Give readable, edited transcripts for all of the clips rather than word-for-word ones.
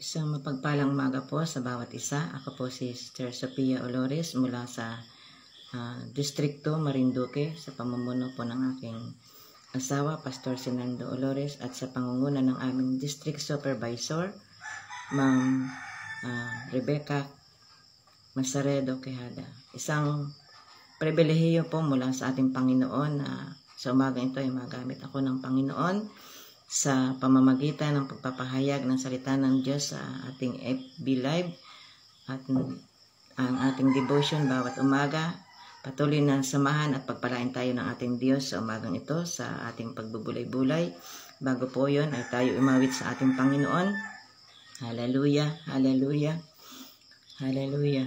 Isang mapagpalang umaga po sa bawat isa. Ako po si Sister Sophia Olores mula sa Distrito Marinduque sa pamumuno po ng aking asawa, Pastor Sinando Olores, at sa pangunguna ng aming District Supervisor, Ma'am Rebecca Masaredo Quijada. Isang pribilehiyo po mula sa ating Panginoon na sa umagang ito ay magamit ako ng Panginoon sa pamamagitan ng pagpapahayag ng salita ng Diyos sa ating FB Live at ang ating devotion bawat umaga. Patuloy na samahan at pagpalain tayo ng ating Diyos sa umagang ito sa ating pagbubulay-bulay. Bago po yon ay tayo umawit sa ating Panginoon. Hallelujah, hallelujah, hallelujah.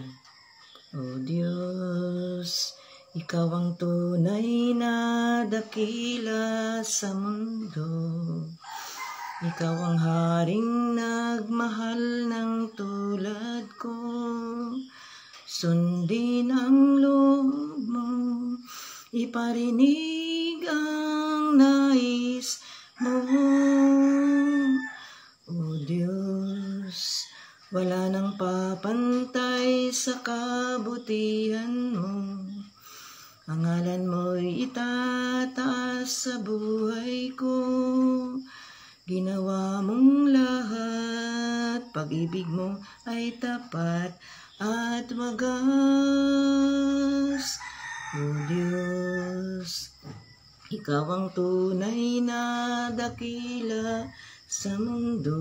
O Diyos, Ikaw ang tunay na dakila sa mundo. Ikaw ang haring nagmahal ng tulad ko. Sundin ang loob mo, iparinig ang nais mo. O Diyos, wala nang papantay sa kabutihan mo. Ang ngalan mo'y itataas sa buhay ko. Ginawa mong lahat, pag-ibig mo ay tapat at wagas. O Diyos, Ikaw ang tunay na dakila sa mundo.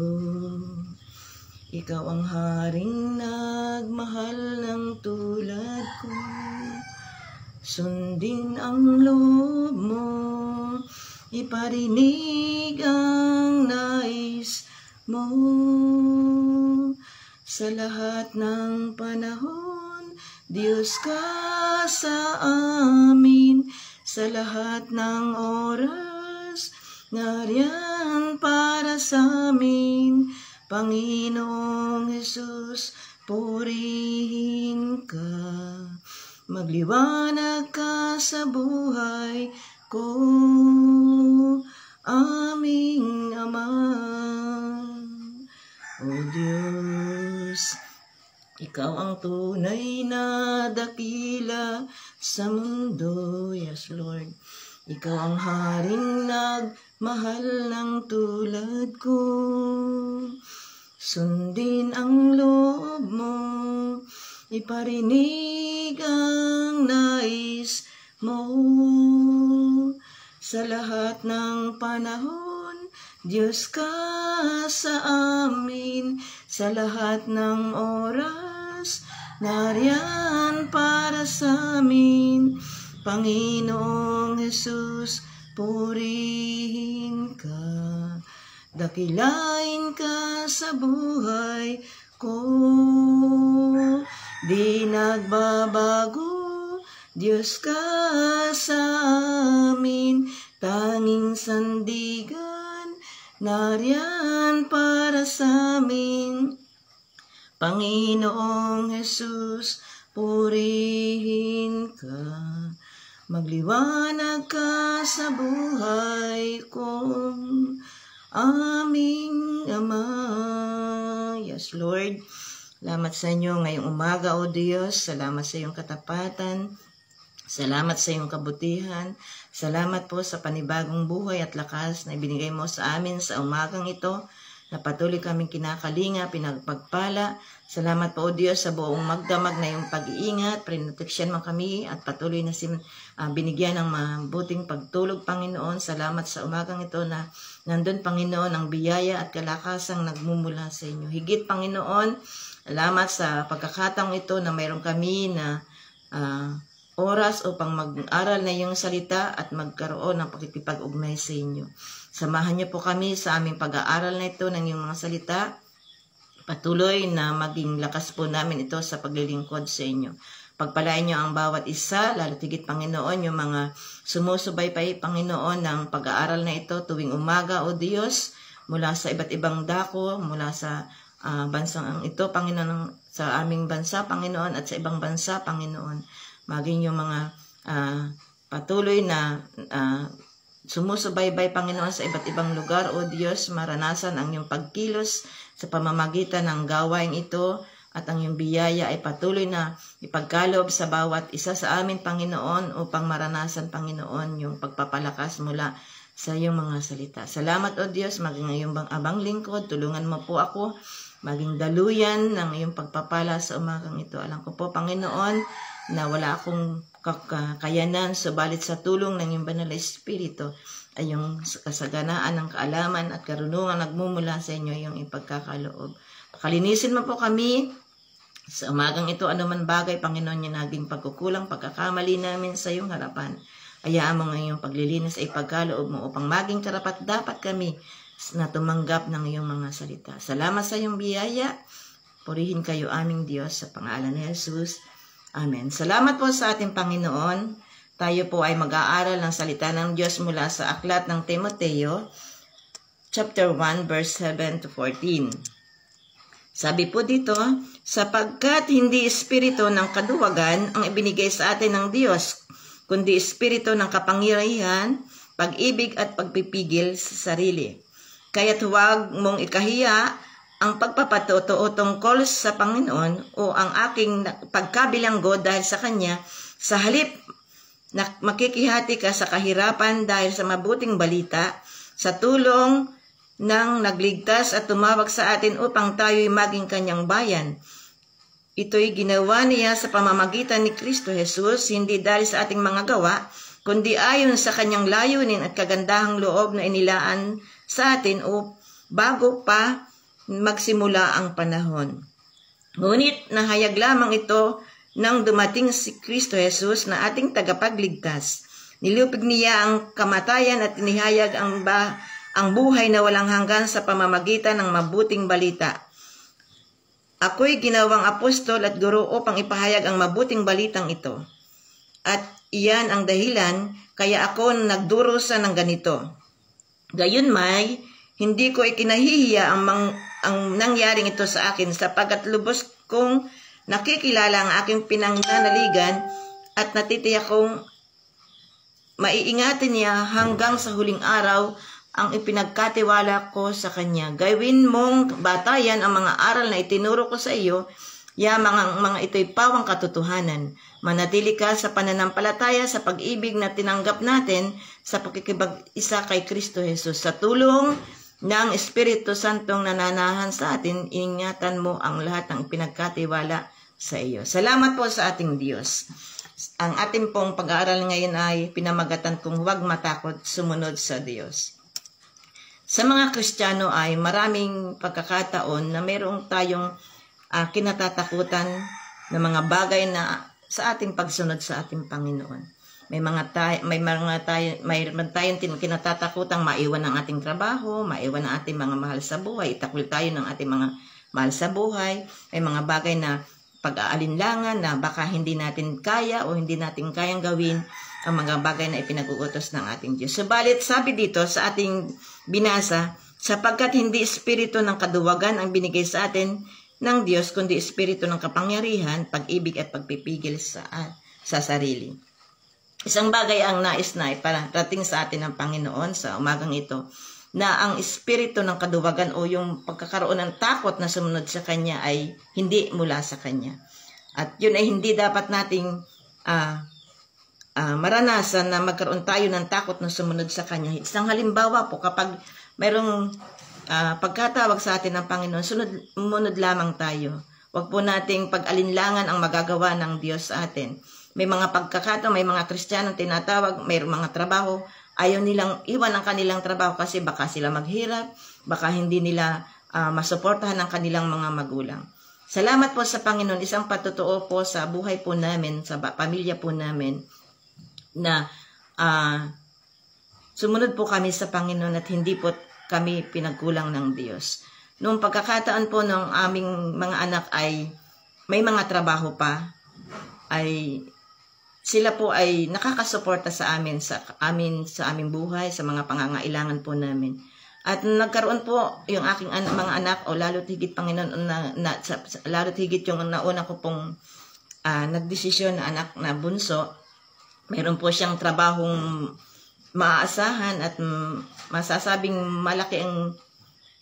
Ikaw ang haring nagmahal ng tulad ko. Sundin ang loob mo, iparinig ang nais mo. Sa lahat ng panahon, Diyos ka sa amin. Sa lahat ng oras, nariyan para sa amin. Panginoong Hesus, purihin ka. Magliwanag ka sa buhay ko, aming Ama. O Diyos, Ikaw ang tunay na dakila sa mundo. Yes, Lord. Ikaw ang haring nagmahal ng tulad ko. Sundin ang loob mo, iparinig ang nais mo. Sa lahat ng panahon, Diyos ka sa amin. Sa lahat ng oras, nariyan para sa amin. Panginoong Hesus, purihin ka. Dakilain ka sa buhay ko. Di nagbabago, Diyos ka sa amin. Tanging sandigan, nariyan para sa amin. Panginoong Hesus, purihin ka. Magliwanag ka sa buhay ko, aming Ama. Yes, Lord. Salamat sa inyo ngayong umaga, O Diyos. Salamat sa iyong katapatan. Salamat sa iyong kabutihan. Salamat po sa panibagong buhay at lakas na ibinigay mo sa amin sa umagang ito, na patuloy kaming kinakalinga, pinagpagpala. Salamat po, O Diyos, sa buong magdamag na iyong pag-iingat, prinoteksyon mo kami at patuloy na binigyan ng mabuting pagtulog, Panginoon. Salamat sa umagang ito na nandun, Panginoon, ang biyaya at kalakasang nagmumula sa inyo. Higit, Panginoon, salamat sa pagkakataong ito na mayroon kami na oras upang mag-aral na iyong salita at magkaroon ng pakikipag-ugnay sa inyo. Samahan niyo po kami sa aming pag-aaral na ito ng iyong mga salita. Patuloy na maging lakas po namin ito sa paglilingkod sa inyo. Pagpalain niyo ang bawat isa, lalo tigit, Panginoon, yung mga sumusubaybay, Panginoon, ng pag-aaral na ito tuwing umaga, O Diyos, mula sa iba't ibang dako, mula sa bansang ito, Panginoon, sa aming bansa, Panginoon, at sa ibang bansa, Panginoon. Maging yung mga patuloy na sumusubaybay, Panginoon, sa iba't ibang lugar, O Diyos, maranasan ang iyong pagkilos sa pamamagitan ng gawain ito, at ang iyong biyaya ay patuloy na ipagkaloob sa bawat isa sa amin, Panginoon, upang maranasan, Panginoon, yung pagpapalakas mula sa iyong mga salita. Salamat, O Diyos, maging iyong abang lingkod. Tulungan mo po ako maging daluyan ng iyong pagpapala sa umagang ito. Alam ko po, Panginoon, na wala akong kakayanan, subalit sa tulong ng iyong banal na Espiritu ay yung kasaganaan ng kaalaman at karunungan nagmumula sa inyo yung ipagkakaloob. Pakalinisin mo po kami sa umagang ito, anuman bagay, Panginoon, yung naging pagkukulang, pagkakamali namin sa iyong harapan. Hayaan mo ngayong paglilinis ay pagkaloob mo upang maging karapat-dapat kami na tumanggap ng iyong mga salita. Salamat sa iyong biyaya. Purihin kayo aming Diyos sa pangalan ni Jesus. Amen. Salamat po sa ating Panginoon. Tayo po ay mag-aaral ng salita ng Diyos mula sa aklat ng Timoteo, chapter 1, verse 7 to 14. Sabi po dito, sapagkat hindi espiritu ng kaduwagan ang ibinigay sa atin ng Diyos, kundi espiritu ng kapangyarihan, pag-ibig at pagpipigil sa sarili. Kaya't huwag mong ikahiya ang pagpapatotoo tungkol sa Panginoon o ang aking pagkabilanggo dahil sa Kanya, sa halip na makikihati ka sa kahirapan dahil sa mabuting balita, sa tulong nang nagligtas at tumawag sa atin upang tayo'y maging kanyang bayan. Ito'y ginawa niya sa pamamagitan ni Kristo Jesus, hindi dahil sa ating mga gawa, kundi ayon sa kanyang layunin at kagandahang loob na inilaan sa atin o bago pa magsimula ang panahon. Ngunit nahayag lamang ito nang dumating si Kristo Jesus na ating tagapagligtas. Nilupig niya ang kamatayan at inihayag ang buhay na walang hanggan sa pamamagitan ng mabuting balita. Ako'y ginawang apostol at guro upang ipahayag ang mabuting balitang ito. At iyan ang dahilan kaya ako nagdurusa ng ganito. Gayunmay, hindi ko ikinahihiya ang nangyaring ito sa akin sapagkat lubos kong nakikilala ang aking pinanganaligan at natitiyak kong maiingatan niya hanggang sa huling araw ang ipinagkatiwala ko sa Kanya. Gawin mong batayan ang mga aral na itinuro ko sa iyo, mga ito'y pawang katotohanan. Manatili ka sa pananampalataya sa pag-ibig na tinanggap natin sa pakikipag-isa kay Kristo Jesus. Sa tulong ng Espiritu Santong nananahan sa atin, ingatan mo ang lahat ng ipinagkatiwala sa iyo. Salamat po sa ating Diyos. Ang ating pong pag-aaral ngayon ay pinamagatan kung huwag matakot sumunod sa Diyos. Sa mga Kristiyano ay maraming pagkakataon na mayroong tayong kinatatakutan na mga bagay na sa ating pagsunod sa ating Panginoon. Mayroon tayong kinatatakutang maiwan ang ating trabaho, maiwan ang ating mga mahal sa buhay, itakwil tayo ng ating mga mahal sa buhay. May mga bagay na pag-aalinlangan na baka hindi natin kaya o hindi natin kayang gawin ang mga bagay na ipinag-uutos ng ating Diyos. Subalit, sabi dito sa ating binasa, sapagkat hindi espiritu ng kaduwagan ang binigay sa atin ng Diyos, kundi espiritu ng kapangyarihan, pag-ibig at pagpipigil sa sarili. Isang bagay ang nais na iparating sa atin ng Panginoon sa umagang ito, na ang espiritu ng kaduwagan o yung pagkakaroon ng takot na sumunod sa Kanya ay hindi mula sa Kanya. At yun ay hindi dapat nating maranasan na magkaroon tayo ng takot na sumunod sa Kanya. Isang halimbawa po, kapag mayroong pagkatawag sa atin ng Panginoon, sumunod lamang tayo. Huwag po nating pag-alinlangan ang magagawa ng Diyos sa atin. May mga pagkakataon, may mga Kristiyanong tinatawag, mayroong mga trabaho, ayaw nilang iwan ang kanilang trabaho kasi baka sila maghirap, baka hindi nila masuportahan ang kanilang mga magulang. Salamat po sa Panginoon, isang patutuo po sa buhay po namin, sa pamilya po namin, na sumunod po kami sa Panginoon at hindi po kami pinagkulang ng Diyos. Noong pagkakataon po ng aming mga anak ay may mga trabaho pa, ay sila po ay nakakasuporta sa amin sa aming buhay, sa mga pangangailangan po namin. At nagkaroon po yung aking mga anak, o lalo't higit Panginoon, lalo't higit yung nauna ko pong nagdesisyon na anak na bunso, mayroon po siyang trabahong maaasahan at masasabing malaki ang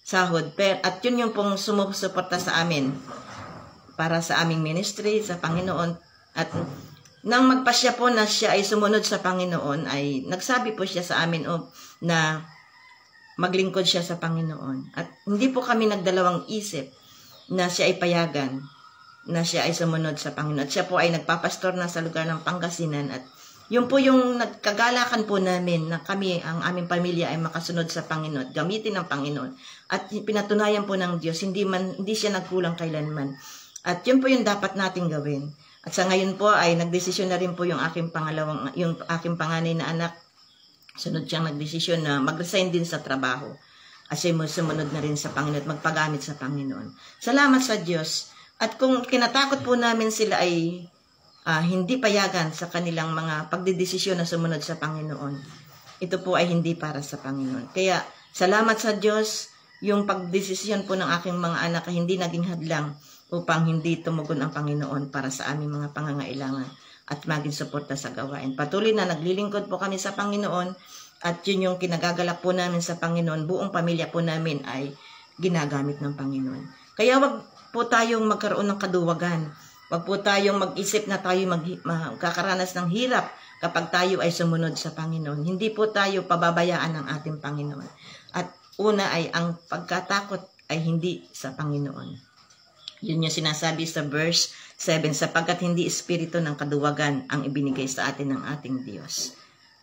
sahod. At yun yung pong sumusuporta sa amin para sa aming ministry, sa Panginoon. At nang magpasya po na siya ay sumunod sa Panginoon, ay nagsabi po siya sa amin na maglingkod siya sa Panginoon. At hindi po kami nagdalawang isip na siya ay payagan, na siya ay sumunod sa Panginoon. At siya po ay nagpapastor na sa lugar ng Pangasinan. At yun po yung nagkagalakan po namin na kami, ang aming pamilya ay makasunod sa Panginoon, gamitin ng Panginoon. At pinatunayan po ng Diyos, hindi siya nagkulang kailanman. At yun po yung dapat nating gawin. At sa ngayon po ay nagdesisyon na rin po yung aking panganay na anak. Sunod siyang nagdesisyon na mag-resign din sa trabaho. Kasi sumunod na rin sa Panginoon at magpagamit sa Panginoon. Salamat sa Diyos. At kung kinatakot po namin sila ay hindi payagan sa kanilang mga pagdidesisyon na sumunod sa Panginoon, ito po ay hindi para sa Panginoon. Kaya salamat sa Diyos, yung pagdesisyon po ng aking mga anak ay hindi naging hadlang upang hindi tumugon ang Panginoon para sa aming mga pangangailangan at maging suporta sa gawain. Patuloy na naglilingkod po kami sa Panginoon at yun yung kinagagalak po namin sa Panginoon. Buong pamilya po namin ay ginagamit ng Panginoon. Kaya wag po tayong magkaroon ng kaduwagan. Wag po tayong mag-isip na tayo magkakaranas ng hirap kapag tayo ay sumunod sa Panginoon. Hindi po tayo pababayaan ng ating Panginoon. At una ay ang pagkatakot ay hindi sa Panginoon. Yun yung sinasabi sa verse 7, sapagkat hindi espiritu ng kaduwagan ang ibinigay sa atin ng ating Diyos.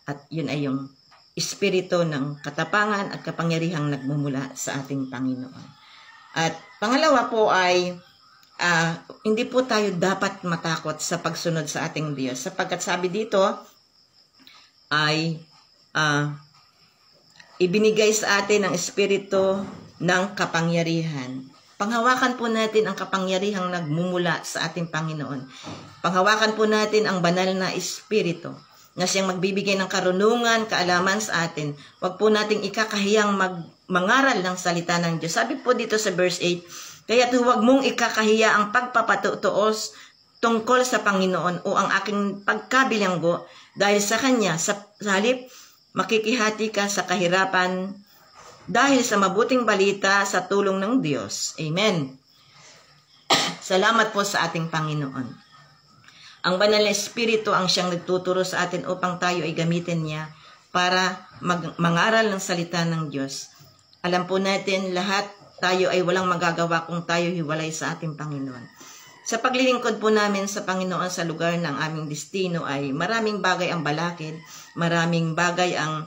At yun ay yung espiritu ng katapangan at kapangyarihang nagmumula sa ating Panginoon. At pangalawa po ay hindi po tayo dapat matakot sa pagsunod sa ating Diyos. Sapagkat sabi dito ay ibinigay sa atin ang espiritu ng kapangyarihan. Panghawakan po natin ang kapangyarihang nagmumula sa ating Panginoon. Panghawakan po natin ang banal na espiritu na siyang magbibigay ng karunungan, kaalaman sa atin. Huwag po nating ikakahiyang mangaral ng salita ng Diyos. Sabi po dito sa verse 8, kaya't huwag mong ikakahiya ang pagpapatutuos tungkol sa Panginoon o ang aking pagkabilanggo dahil sa Kanya. Sa halip, makikihati ka sa kahirapan dahil sa mabuting balita sa tulong ng Diyos. Amen. Salamat po sa ating Panginoon. Ang banal na espiritu ang siyang nagtuturo sa atin upang tayo ay gamitin niya para mangaral ng salita ng Diyos. Alam po natin lahat tayo ay walang magagawa kung tayo hiwalay sa ating Panginoon. Sa paglilingkod po namin sa Panginoon sa lugar ng aming destino ay maraming bagay ang balakid, maraming bagay ang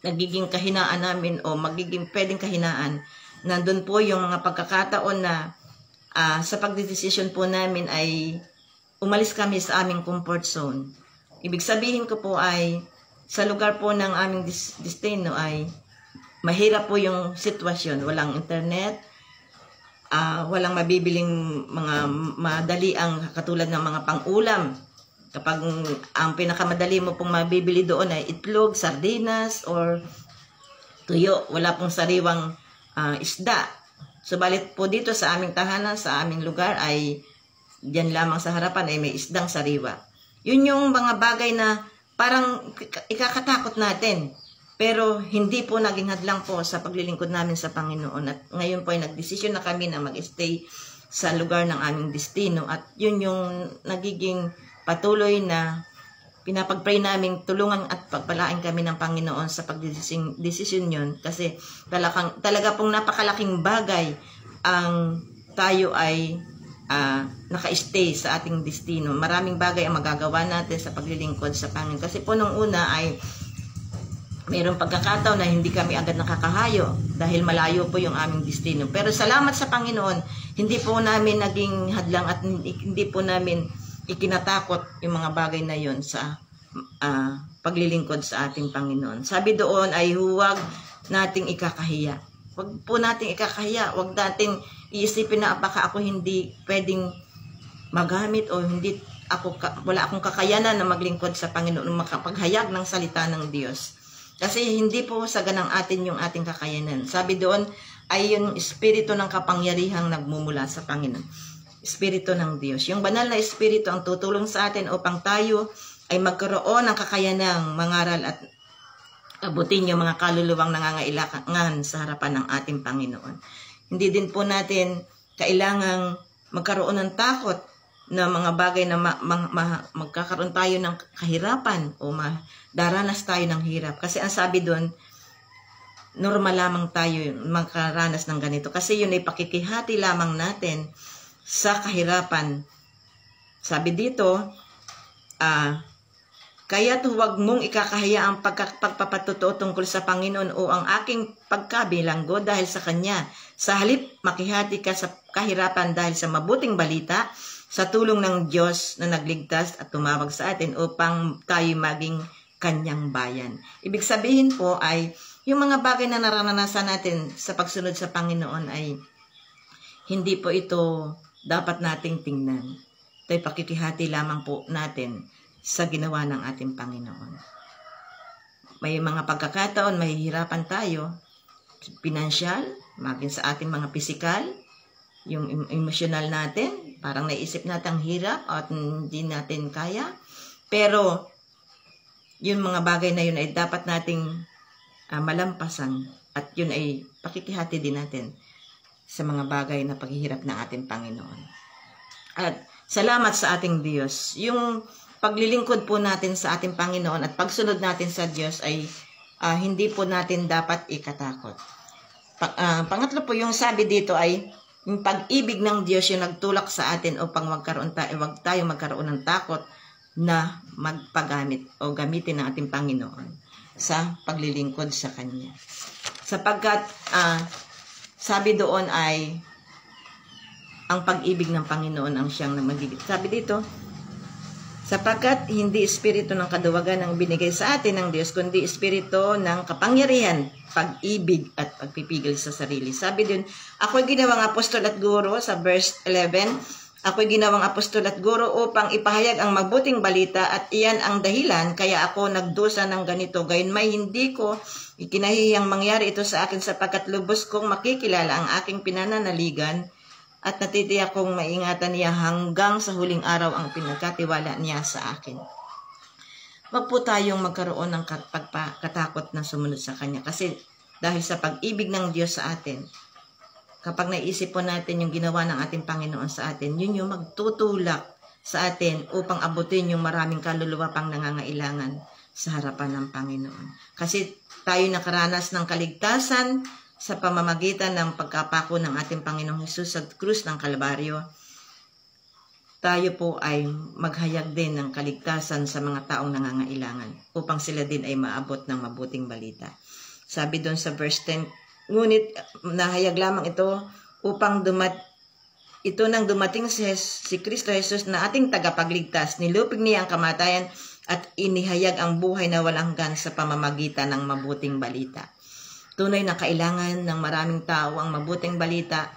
nagiging kahinaan namin o magiging pwedeng kahinaan. Nandun po yung mga pagkakataon na sa pagdedesisyon po namin ay umalis kami sa aming comfort zone. Ibig sabihin ko po ay sa lugar po ng aming destino ay mahirap po yung sitwasyon. Walang internet, walang mabibiling mga madali ang katulad ng mga pang-ulam. Kapag ang pinakamadali mo pong mabibili doon ay itlog, sardinas, or tuyo, wala pong sariwang isda. Subalit po dito sa aming tahanan, sa aming lugar ay diyan lamang sa harapan ay may isdang sariwa. Yun yung mga bagay na parang ikakatakot natin. Pero hindi po naging hadlang po sa paglilingkod namin sa Panginoon. At ngayon po ay nagdesisyon na kami na mag-stay sa lugar ng aming destino. At yun yung nagiging patuloy na pinapag-pray namin tulungan at pagpalain kami ng Panginoon sa pagdesisyon yun. Kasi talaga pong napakalaking bagay ang tayo ay naka-stay sa ating destino. Maraming bagay ang magagawa natin sa paglilingkod sa Panginoon. Kasi po nung una ay mayroong pagkakataon na hindi kami agad nakakahayo dahil malayo po yung aming destino. Pero salamat sa Panginoon, hindi po namin naging hadlang at hindi po namin ikinatakot yung mga bagay na yon sa paglilingkod sa ating Panginoon. Sabi doon ay huwag nating ikakahiya. Huwag po nating ikakahiya. Huwag nating iisipin na baka ako hindi pwedeng magamit o hindi wala akong kakayanan na maglingkod sa Panginoon, makapaghayag ng salita ng Diyos. Kasi hindi po sa ganang atin yung ating kakayanan. Sabi doon ay yung espiritu ng kapangyarihang nagmumula sa Panginoon. Espiritu ng Diyos. Yung banal na espiritu ang tutulong sa atin upang tayo ay magkaroon ng kakayanang mangaral at abutin yung mga kaluluwang nangangailangan sa harapan ng ating Panginoon. Hindi din po natin kailangang magkaroon ng takot na mga bagay na magkakaroon tayo ng kahirapan o daranas tayo ng hirap. Kasi ang sabi doon, normal lamang tayo magkaranas ng ganito. Kasi yun ay pakikihati lamang natin sa kahirapan. Sabi dito, kaya't huwag mong ikakahiya ang pagpapatotoo tungkol sa Panginoon o ang aking pagkabilanggo dahil sa Kanya. Sa halip, makihati ka sa kahirapan dahil sa mabuting balita, sa tulong ng Diyos na nagligtas at tumawag sa atin upang tayo maging Kanyang bayan. Ibig sabihin po ay, yung mga bagay na naranasan natin sa pagsunod sa Panginoon ay hindi po ito dapat nating tingnan. Ito'y pakikihati lamang po natin sa ginawa ng ating Panginoon. May mga pagkakataon, mahihirapan tayo, pinansyal, maging sa ating mga pisikal, yung emosyonal natin, parang naisip natin ang hirap at hindi natin kaya. Pero, yung mga bagay na yun ay dapat nating malampasan at yun ay pakikihati din natin sa mga bagay na paghihirap ng ating Panginoon. At salamat sa ating Diyos. Yung paglilingkod po natin sa ating Panginoon at pagsunod natin sa Diyos ay hindi po natin dapat ikatakot. Pangatlo po, yung sabi dito ay yung pag-ibig ng Diyos yung nagtulak sa atin upang wag tayo magkaroon ng takot na magpagamit o gamitin ng ating Panginoon sa paglilingkod sa Kanya. Sapagkat sabi doon ay ang pag-ibig ng Panginoon ang siyang magigit. Sabi dito, sapagkat hindi espiritu ng kaduwagan ang binigay sa atin ng Diyos, kundi espiritu ng kapangyarihan, pag-ibig at pagpipigil sa sarili. Sabi din, ako'y ginawang apostol at guro sa verse 11, ako'y ginawang apostol at guro upang ipahayag ang mabuting balita at iyan ang dahilan kaya ako nagdusa ng ganito. Gayunmay hindi ko ikinahihiyang mangyari ito sa akin sapagkat lubos kong makikilala ang aking pinananaligan at natitiyak kong maingatan niya hanggang sa huling araw ang pinagkatiwala niya sa akin. Wag po tayong magkaroon ng katakot na sumunod sa Kanya. Kasi dahil sa pag-ibig ng Diyos sa atin, kapag naisip po natin yung ginawa ng ating Panginoon sa atin, yun yung magtutulak sa atin upang abutin yung maraming kaluluwa pang nangangailangan sa harapan ng Panginoon. Kasi tayo nakaranas ng kaligtasan sa pamamagitan ng pagkapako ng ating Panginoong Hesus sa krus ng Kalbaryo, tayo po ay maghayag din ng kaligtasan sa mga taong nangangailangan upang sila din ay maabot ng mabuting balita. Sabi doon sa verse 10, ngunit nahayag lamang ito upang nang dumating si Kristo Jesus na ating tagapagligtas, nilupig niya ang kamatayan at inihayag ang buhay na walang hanggan sa pamamagitan ng mabuting balita. Tunay na kailangan ng maraming tao ang mabuting balita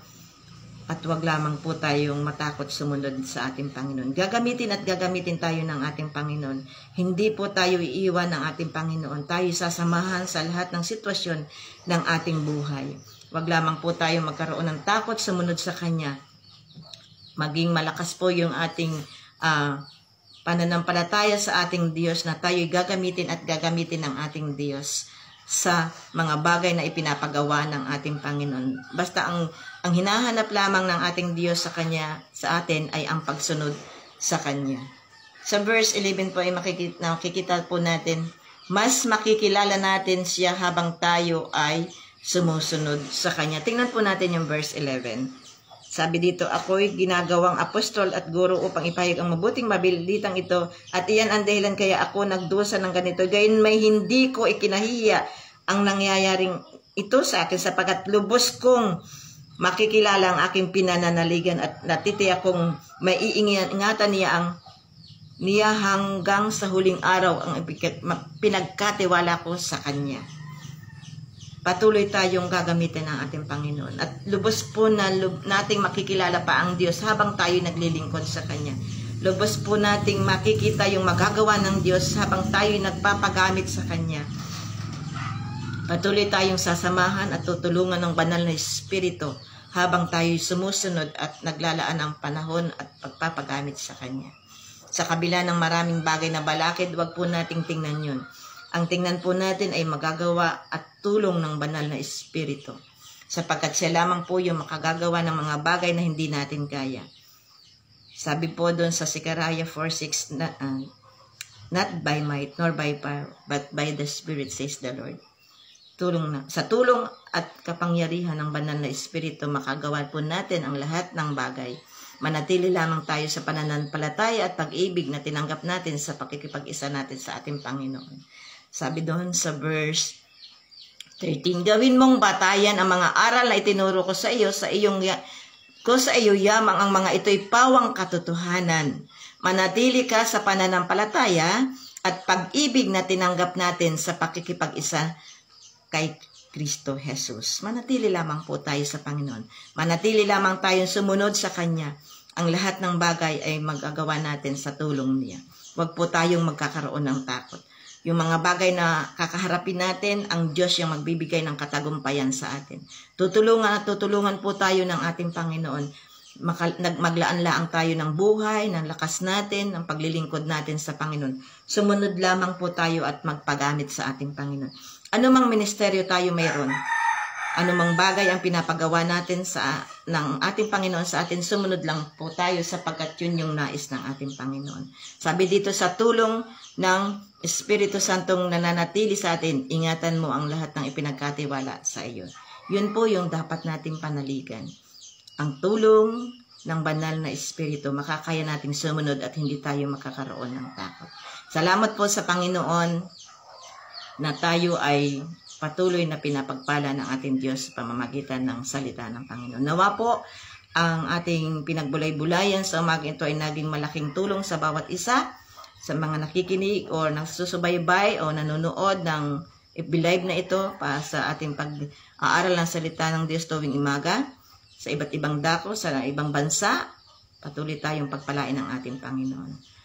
at wag lamang po tayong matakot sumunod sa ating Panginoon. Gagamitin tayo ng ating Panginoon. Hindi po tayo iiwan ng ating Panginoon. Tayo sasamahan sa lahat ng sitwasyon ng ating buhay. Wag lamang po tayo magkaroon ng takot sumunod sa Kanya. Maging malakas po yung ating pananampalataya sa ating Diyos na tayo'y gagamitin ng ating Diyos sa mga bagay na ipinapagawa ng ating Panginoon. Basta ang hinahanap lamang ng ating Diyos sa atin ay ang pagsunod sa Kanya. Sa verse 11 po ay makikita po natin, mas makikilala natin siya habang tayo ay sumusunod sa Kanya. Tingnan po natin yung verse 11. Sabi dito, ako'y ginagawang apostol at guro upang ipahayag ang mabuting mabilitang ito at iyan ang dahilan kaya ako nagdusa ng ganito. Gayon may hindi ko ikinahiya ang nangyayaring ito sa akin sapagkat lubos kong makikilala ang aking pinananaligan at natitiyak kong maiingatan niya hanggang sa huling araw ang pinagkatiwala ko sa Kanya. Patuloy tayong gagamitin ng ating Panginoon. At lubos po na nating makikilala pa ang Diyos habang tayo naglilingkod sa Kanya. Lubos po nating makikita yung magagawa ng Diyos habang tayo nagpapagamit sa Kanya. Patuloy tayong sasamahan at tutulungan ng banal na Espiritu habang tayo sumusunod at naglalaan ng panahon at pagpapagamit sa Kanya. Sa kabila ng maraming bagay na balakid, wag po nating tingnan yun. ang tingnan po natin ay magagawa at tulong ng banal na Espiritu. Sapagkat siya lamang po yung makagagawa ng mga bagay na hindi natin kaya. Sabi po doon sa Zechariah 4:6, not by might nor by power, but by the Spirit, says the Lord. Sa tulong at kapangyarihan ng banal na Espiritu, makagawa po natin ang lahat ng bagay. Manatili lamang tayo sa pananampalataya at pag-ibig na tinanggap natin sa pakikipag-isa natin sa ating Panginoon. Sabi doon sa verse 13, gawin mong batayan ang mga aral na itinuro ko sa iyo, sa iyo yamang ang mga ito'y pawang katotohanan. Manatili ka sa pananampalataya at pag-ibig na tinanggap natin sa pakikipag-isa kay Kristo Jesus. Manatili lamang po tayo sa Panginoon. Manatili lamang tayong sumunod sa Kanya. Ang lahat ng bagay ay magagawa natin sa tulong niya. Huwag po tayong magkakaroon ng takot. Yung mga bagay na kakaharapin natin, ang Diyos yung magbibigay ng katagumpayan sa atin. Tutulungan po tayo ng ating Panginoon. Maglaan-laang tayo ng buhay, ng lakas natin, ng paglilingkod natin sa Panginoon. Sumunod lamang po tayo at magpagamit sa ating Panginoon. Ano mang ministeryo tayo mayroon, ano mang bagay ang pinapagawa natin ng ating Panginoon sa atin, sumunod lang po tayo sapagkat yun yung nais ng ating Panginoon. Sabi dito sa tulong ng Espiritu Santong nananatili sa atin, ingatan mo ang lahat ng ipinagkatiwala sa iyo. Yun po yung dapat nating panaligan. Ang tulong ng banal na Espiritu, makakaya nating sumunod at hindi tayo makakaroon ng takot. Salamat po sa Panginoon na tayo ay patuloy na pinapagpala ng ating Diyos sa pamamagitan ng salita ng Panginoon. Nawa po ang ating pinagbulay-bulayan sa umaga ito ay naging malaking tulong sa bawat isa, sa mga nakikinig o nagsusubaybay o nanonood ng FB Live na ito pa sa ating pag-aaral ng salita ng Diyos tuwing umaga sa iba't ibang dako, sa ibang bansa. Patuloy tayong pagpalain ng ating Panginoon.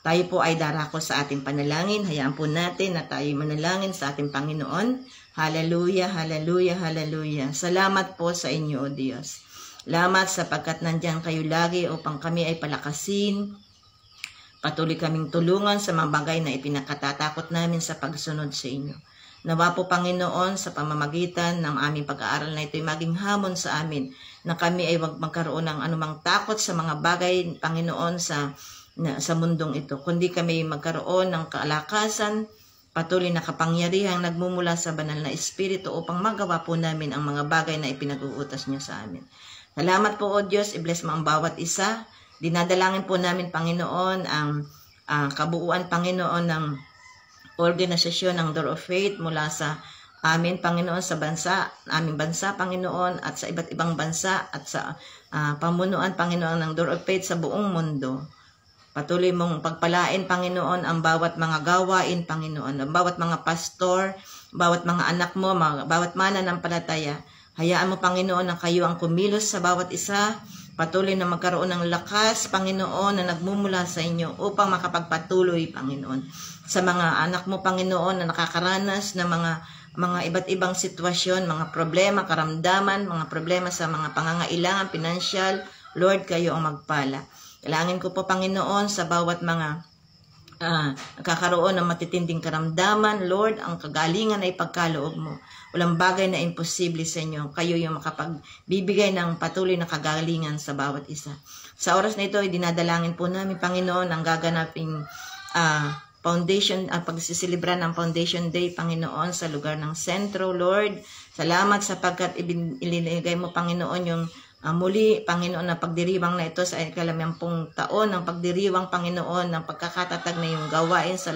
Tayo po ay darako sa ating panalangin. Hayaan po natin na tayo manalangin sa ating Panginoon. Hallelujah, hallelujah, hallelujah. Salamat po sa inyo, O Diyos. Salamat sapagkat nandyan kayo lagi upang kami ay palakasin. Patuloy kaming tulungan sa mga bagay na ipinakatatakot namin sa pagsunod sa inyo. Nawa po, Panginoon, sa pamamagitan ng aming pag-aaral na ito'y maging hamon sa amin na kami ay wag magkaroon ng anumang takot sa mga bagay, Panginoon, sa mundong ito. Kundi kami magkaroon ng kalakasan, patuloy na kapangyarihang nagmumula sa banal na Espiritu upang magawa po namin ang mga bagay na ipinag-uutos niyo sa amin. Salamat po, O Diyos. I-bless mo ang bawat isa. Dinadalangin po namin, Panginoon, ang kabuuan, Panginoon, ng organisasyon ng Door of Faith mula sa amin, Panginoon, sa aming bansa, Panginoon, at sa iba't ibang bansa, at sa pamunuan, Panginoon, ng Door of Faith sa buong mundo. Patuloy mong pagpalain, Panginoon, ang bawat mga gawain, Panginoon, ang bawat mga pastor, bawat mga anak mo, bawat mananampalataya. Hayaan mo, Panginoon, na kayo ang kumilos sa bawat isa. Patuloy na magkaroon ng lakas, Panginoon, na nagmumula sa inyo upang makapagpatuloy, Panginoon, sa mga anak mo, Panginoon, na nakakaranas ng mga iba't ibang sitwasyon, mga problema, karamdaman, mga problema sa mga pangangailangan, pinansyal. Lord, kayo ang magpala. Kailangan ko po, Panginoon, sa bawat mga nakakaroon ng matitinding karamdaman, Lord, ang kagalingan ay pagkaloob mo. Walang bagay na imposible sa inyo. Kayo yung makapagbibigay ng patuloy na kagalingan sa bawat isa. Sa oras na ito, dinadalangin po namin, Panginoon, ang gaganaping pagsisilibra ng Foundation Day, Panginoon, sa lugar ng sentro, Lord. Salamat sapagkat ilinigay mo, Panginoon, yung muli, Panginoon, na pagdiriwang na ito sa ikalampung taon ng pagdiriwang, Panginoon, ng pagkakatatag na yung gawain sa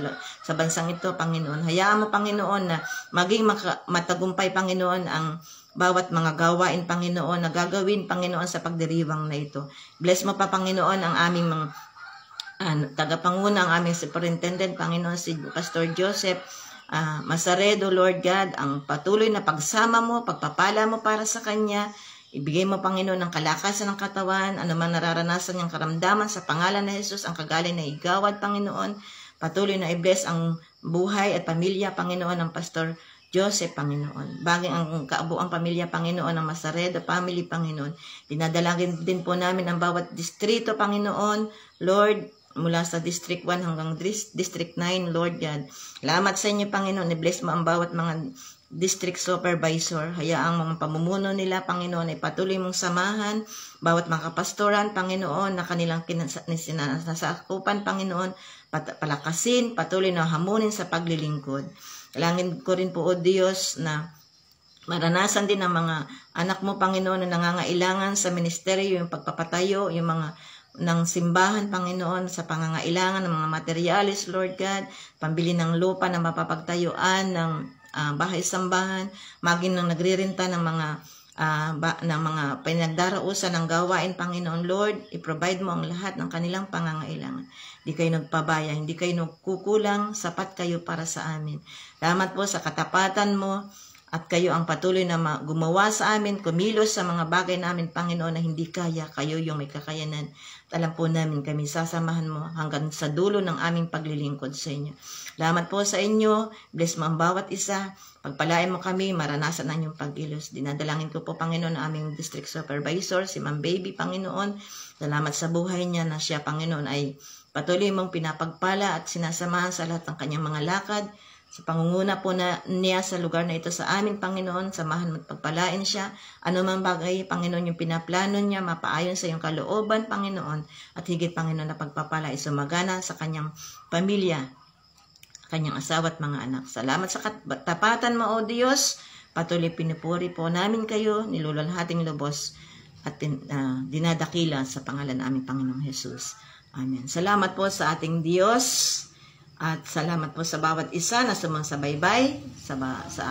bansang ito, Panginoon. Hayaan mo, Panginoon, na maging matagumpay, Panginoon, ang bawat mga gawain, Panginoon, na gagawin, Panginoon, sa pagdiriwang na ito. Bless mo pa, Panginoon, ang aming mga tagapanguna, ang aming superintendent, Panginoon, si Pastor Joseph Masaredo, Lord God, ang patuloy na pagsama mo, pagpapala mo para sa kanya. Ibigay mo, Panginoon, ng kalakasan ng katawan, ano man nararanasan niyang karamdaman sa pangalan ng Jesus, ang kagaling na igawad, Panginoon. Patuloy na i-bless ang buhay at pamilya, Panginoon, ng Pastor Joseph, Panginoon. Bagay ang kaabuang pamilya, Panginoon, ng Masaredo family, Panginoon. Dinadalangin din po namin ang bawat distrito, Panginoon. Lord, mula sa District 1 hanggang District 9, Lord God. Salamat sa inyo, Panginoon. I-bless mo ang bawat mga district supervisor. Hayaang mga pamumuno nila, Panginoon, ay patuloy mong samahan. Bawat mga kapastoran, Panginoon, na kanilang nasasakupan, Panginoon, palakasin, patuloy na hamunin sa paglilingkod. Dalangin ko rin po, O Diyos, na maranasan din ng mga anak mo, Panginoon, na nangangailangan sa ministeryo, yung pagpapatayo, yung mga ng simbahan, Panginoon, sa pangangailangan ng mga materialis, Lord God, pambili ng lupa na mapapagtayuan ng bahay-sambahan, maging nang nagririnta ng mga pinagdarausan ng gawain, Panginoon, Lord, i-provide mo ang lahat ng kanilang pangangailangan. Hindi kayo nagpabaya, hindi kayo nagkukulang, sapat kayo para sa amin. Salamat po sa katapatan mo, at kayo ang patuloy na gumawa sa amin, kumilos sa mga bagay namin, Panginoon, na hindi kaya. Kayo yung may kakayanan. Alam po namin kami sasamahan mo hanggang sa dulo ng aming paglilingkod sa inyo. Salamat po sa inyo. Bless mo ang bawat isa. Pagpalain mo kami, maranasan ang inyong pag-ilos. Dinadalangin ko po, Panginoon, ang aming district supervisor, si Ma'am Baby, Panginoon. Salamat sa buhay niya na siya, Panginoon, ay patuloy mong pinapagpala at sinasamahan sa lahat ng kanyang mga lakad. Sa pangunguna po niya sa lugar na ito sa amin, Panginoon, samahan mo at pagpalain siya. Ano man bagay, Panginoon, yung pinaplano niya, mapaayon sa iyong kalooban, Panginoon, at higit, Panginoon, na pagpapala ay sumagana sa kanyang pamilya, kanyang asawa at mga anak. Salamat sa katapatan mo, O Diyos. Patuloy pinupuri po namin kayo, nilululhating lubos, at dinadakila sa pangalan namin, Panginoong Jesus. Amen. Salamat po sa ating Diyos. At salamat po sa bawat isa na sumasabaybay sa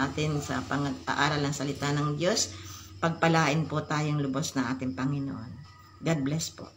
atin sa pag-aaral ng salita ng Diyos. Pagpalain po tayong lubos na ating Panginoon. God bless po.